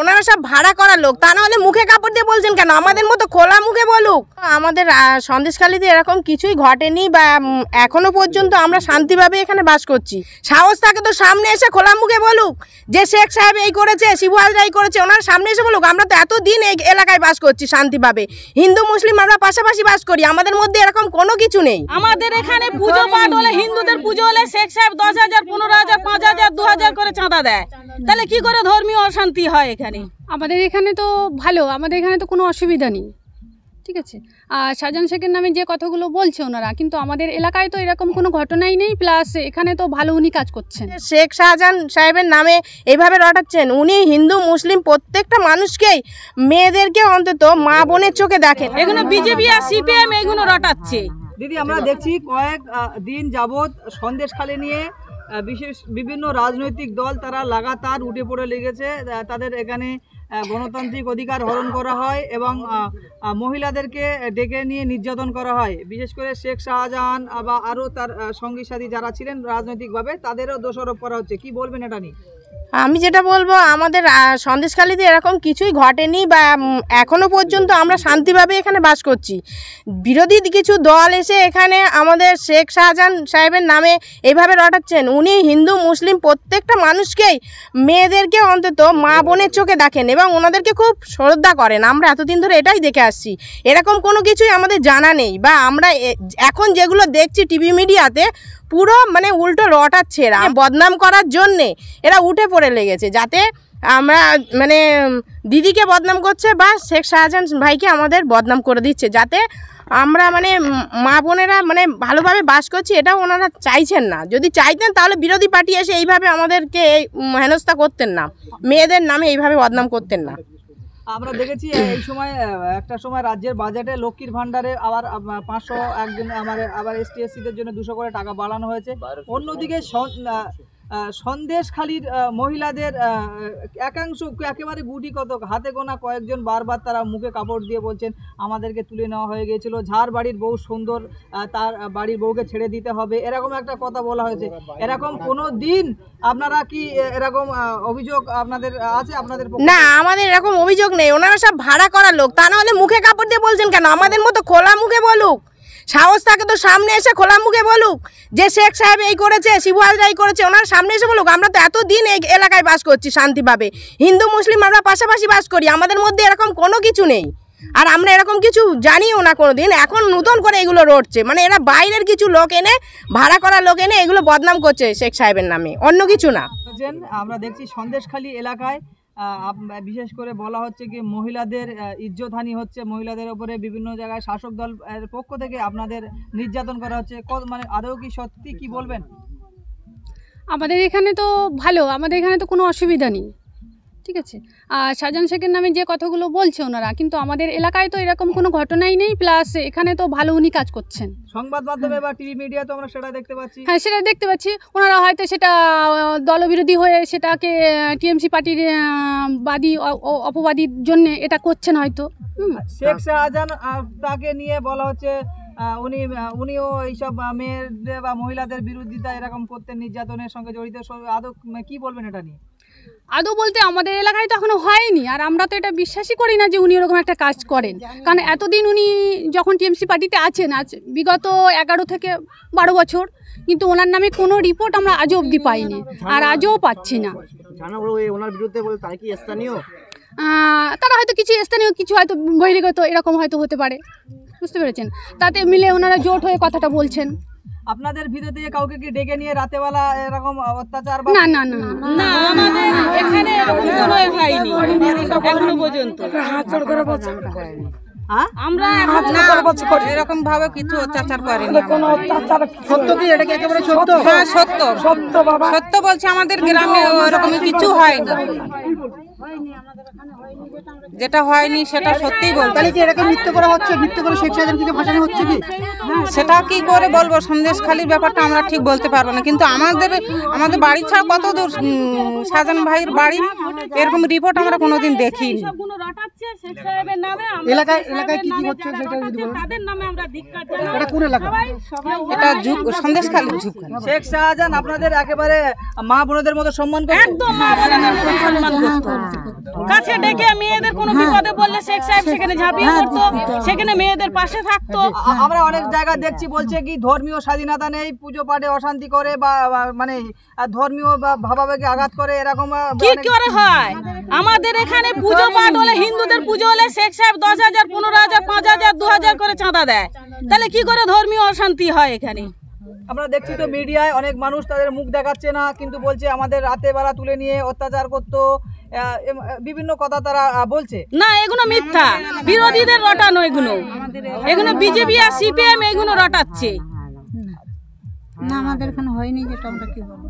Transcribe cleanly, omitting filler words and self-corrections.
ওনারা সব ভাড়া করা লোক, তা না হলে মুখে কাপড় দিয়ে বলছেন কেন? আমাদের মতো খোলা মুখে বলুক। আমাদের সন্দেশখালীতে এরকম কিছুই ঘটেনি বা এখনো পর্যন্ত আমরা শান্তিভাবে এখানে বাস করছি। সাহস থাকে তো সামনে এসে খোলা মুখে বলুক যে শেখ সাহেব এই করেছে, শিবু হাজরা এই করেছে, ওনার সামনে এসে বলুক। আমরা তো এতদিন এই এলাকায় বাস করছি শান্তিভাবে, হিন্দু মুসলিম আমরা পাশাপাশি বাস করি, আমাদের মধ্যে এরকম কোনো কিছু নেই। আমাদের এখানে পুজো পাঠ হলে, হিন্দুদের পুজো হলে শেখ সাহেব 10,000, 15,000, 5,000, 2,000 করে চাঁদা দেয়। তাহলে কি করে ধর্মীয় অশান্তি হয় এখানে? আমাদের এখানে তো ভালো, আমাদের এখানে তো কোনো অসুবিধা নেই, ঠিক আছে। আর শাহজাহান শেখের নামে যে কথাগুলো বলছে ওনারা, কিন্তু আমাদের এলাকায় তো এরকম কোনো ঘটনাই নেই, প্লাস এখানে তো ভালো উনি কাজ করছেন। শেখ শাহজাহান সাহেবের নামে এইভাবে রটাচ্ছেন, উনি হিন্দু মুসলিম প্রত্যেকটা মানুষকেই, মেয়েদেরকে অন্তত মা বোনের চোখে দেখেন। এগুলো বিজেপি আর সিপিএম এগুলো রটাচ্ছে। দিদি, আমরা দেখছি কয়েক দিন যাবৎ সন্দেশখালী নিয়ে বিভিন্ন রাজনৈতিক দল তারা লাগাতার উঠে পড়ে লেগেছে। তাদের এখানে গণতান্ত্রিক অধিকার হরণ করা হয় এবং মহিলাদেরকে ডেকে নিয়ে নির্যাতন করা হয়। বিশেষ করে শেখ শাহজাহান বা আরও তার সঙ্গী সাথী যারা ছিলেন রাজনৈতিকভাবে, তাদেরও দোষারোপ করা হচ্ছে। কি বলবেন এটা নিয়ে? আমি যেটা বলবো, আমাদের সন্দেশখালীতে এরকম কিছুই ঘটেনি বা এখনো পর্যন্ত আমরা শান্তিভাবে এখানে বাস করছি। বিরোধী কিছু দল এসে এখানে আমাদের শেখ শাহজাহান সাহেবের নামে এইভাবে রটাচ্ছেন, উনি হিন্দু মুসলিম প্রত্যেকটা মানুষকেই, মেয়েদেরকে অন্তত মা বোনের চোখে দেখেন এবং ওনাদেরকে খুব শ্রদ্ধা করেন। আমরা এতদিন ধরে এটাই দেখে আসছি, এরকম কোনো কিছুই আমাদের জানা নেই। বা আমরা এখন যেগুলো দেখছি টিভি মিডিয়াতে, পুরো মানে উল্টো রটাচ্ছে, এরা বদনাম করার জন্যে এরা উঠে পড়ে লেগেছে, যাতে আমরা মানে দিদিকে বদনাম করছে বা শেখ শাহজাহান ভাইকে আমাদের বদনাম করে দিচ্ছে, যাতে আমরা মানে মা বোনেরা মানে ভালোভাবে বাস করছি, এটাও ওনারা চাইছেন না। যদি চাইতেন তাহলে বিরোধী পার্টি এসে এইভাবে আমাদেরকে হেনস্থা করতেন না, মেয়েদের নামে এইভাবে বদনাম করতেন না। আমরা দেখেছি এই সময় একটা সময় রাজ্যের বাজেটে লক্ষ্মীর ভান্ডারে আবার 500 একজন আবার ST SC-দের জন্য 200 করে টাকা বাড়ানো হয়েছে। অন্যদিকে সন্দেশখালীর মহিলাদের একাংশ, একেবারে গুটি কতক, হাতে গোনা কয়েকজন, বারবার তারা মুখে কাপড় দিয়ে বলছেন আমাদেরকে তুলে নেওয়া হয়ে গিয়েছিল, যার বাড়ির বউ সুন্দর তার বাড়ির বউকে ছেড়ে দিতে হবে, এরকম একটা কথা বলা হয়েছে। এরকম কোনো দিন আপনারা কি এরকম অভিযোগ আপনাদের আছে? আপনাদের না, আমাদের এরকম অভিযোগ নেই। ওনারা সব ভাড়া করা লোক, তা না হলে মুখে কাপড় দিয়ে বলছেন কেন? আমাদের মতো খোলা মুখে বলুক। সাহস থাকে তো সামনে এসে খোলা মুখে বলুক যে শেখ সাহেব এই করেছে, শিবু হাজরা এই করেছে, ওনার সামনে এসে বলুক। আমরা তো এতদিন এই এলাকায় বাস করছি শান্তিভাবে, হিন্দু মুসলিম আমরা পাশাপাশি বাস করি, আমাদের মধ্যে এরকম কোনো কিছু নেই। আর আমরা এরকম কিছু জানিও না কোনো দিন। এখন নতুন করে এগুলো রটছে, মানে এরা বাইরের কিছু লোক এনে, ভাড়া করা লোক এনে এগুলো বদনাম করছে শেখ সাহেবের নামে, অন্য কিছু না। আমরা দেখছি সন্দেশখালী এলাকায় বিশেষ করে বলা হচ্ছে কি মহিলাদের ইজ্জতহানি হচ্ছে, মহিলাদের উপরে বিভিন্ন জায়গায় শাসক দল পক্ষ থেকে আপনাদের নির্যাতন করা হচ্ছে, মানে আদৌ কি সত্যি? কি বলবেন? আমাদের এখানে তো ভালো, আমাদের এখানে তো কোনো অসুবিধা নেই, ঠিক আছে। আর শাহজাহান শেখের নামে যে কথাগুলো বলছে ওনারা, কিন্তু আমাদের এলাকায় তো এরকম কোনো ঘটনাই নেই, প্লাস এখানে তো ভালো উনি কাজ করছেন। সংবাদ মাধ্যমে বা টিভি মিডিয়া তো আমরা সেটা দেখতে পাচ্ছি। হ্যাঁ, সেটা দেখতে পাচ্ছি। ওনারা হয়তো সেটা দলবিরোধী হয়ে সেটাকে TMC পার্টির বাদী অপবাদীর জন্য এটা করছেন হয়তো। শেখ শাহজাহান তাকে নিয়ে বলা হচ্ছে উনিও এইসব মেয়েদের বা মহিলাদের বিরোধিতা এরকম করতেন, নির্যাতনের সঙ্গে জড়িত। আদৌ কি বলবেন এটা নিয়ে? আদৌ বলতে আমাদের এলাকায় তো এখনো হয়নি, আর আমরা তো এটা বিশ্বাসই করি না যে উনি ওরকম একটা কাজ করেন। কারণ এতদিন উনি যখন TMC পার্টিতে আছেন, বিগত 11 থেকে 12 বছর, কিন্তু ওনার নামে কোনো রিপোর্ট আমরা আজও অবধি পাইনি, আর আজও পাচ্ছি না। ওনার বিরুদ্ধে বলে তারা কি স্থানীয়? তারা হয়তো কিছু স্থানীয়, কিছু হয়তো বহিরাগত, এরকম হয়তো হতে পারে, বুঝতে পেরেছেন? তাতে মিলে ওনারা জোট হয়ে কথাটা বলছেন। আপনাদের ভিতর থেকে কাউকে কি ডেকে নিয়ে রাতেবেলা এরকম অত্যাচার? না না না না, আমাদের এখানে এরকম কোনো হয়নি এখনো পর্যন্ত। আমরা এরকম ভাবে কিছু অত্যাচার করিনি। সত্য কি? এটা কি একেবারে সত্য? হ্যাঁ, সত্য সত্য বাবা, সত্য বলছি। আমাদের গ্রামে এরকম কিছু হয়নি, যেটা হয়নি সেটা সত্যিই বলছি। তাহলে কি এরকম মিথ্যে করা হচ্ছে? মিথ্যে করে শেখ শাহজাহানকে ফাঁসানো হচ্ছে কি? সেটা কি করে বলবো? সন্দেশখালীর ব্যাপারটা আমরা ঠিক বলতে পারবো না, কিন্তু আমাদের বাড়ি ছাড়া কত দূর শাহজাহান ভাইয়ের বাড়ি, এরকম রিপোর্ট আমরা কোনোদিন দেখিনি। এলাকায় কি কি হচ্ছে সেটা যদি বলেন। তাদের নামে আমরা ধিক্কার করি। এটা কোন এলাকা? এটা সন্দেশখালীর ঝুঁক। শেখ শাহজাহান আপনাদের একেবারে মা বোনদের মতো সম্মান করে, একদম মা বোনের মতো সম্মান করতো। কাছে ডেকে মেয়েদের কোনো বিপদে পড়লে শেখ সাহেব সেখানে ঝাঁপিয়ে পড়তো, সেখানে মেয়েদের পাশে থাকতো। আমরা অনেক জায়গা দেখছি বলছে কি ধর্মীয় স্বাধীনতা নেই, পুজো পাঠে অশান্তি করে বা মানে ধর্মীয় ভাবাবেগে আঘাত করে, এরকম কি করে হয়? আমাদের এখানে পুজো পাঠ হলে, হিন্দুদের পুজো হলে শেখ সাহেব 10,000, 15,000, 5,000, 2,000 করে চাঁদা দেয়। তাহলে কি করে ধর্মীয় অশান্তি হয় এখানে? আমরা দেখছি তো মিডিয়ায় অনেক মানুষ তাদের মুখ দেখাচ্ছে না, কিন্তু বলছে আমাদের রাতে বেলা তুলে নিয়ে অত্যাচার করতো, বিভিন্ন কথা তারা বলছে। না, এগুলো মিথ্যা, বিরোধীদের রটানো এগুলো বিজেপি আর সিপিএম এগুলো রটাচ্ছে। না, আমাদের এখানে হয়নি, যেটা আমরা কি বলবো।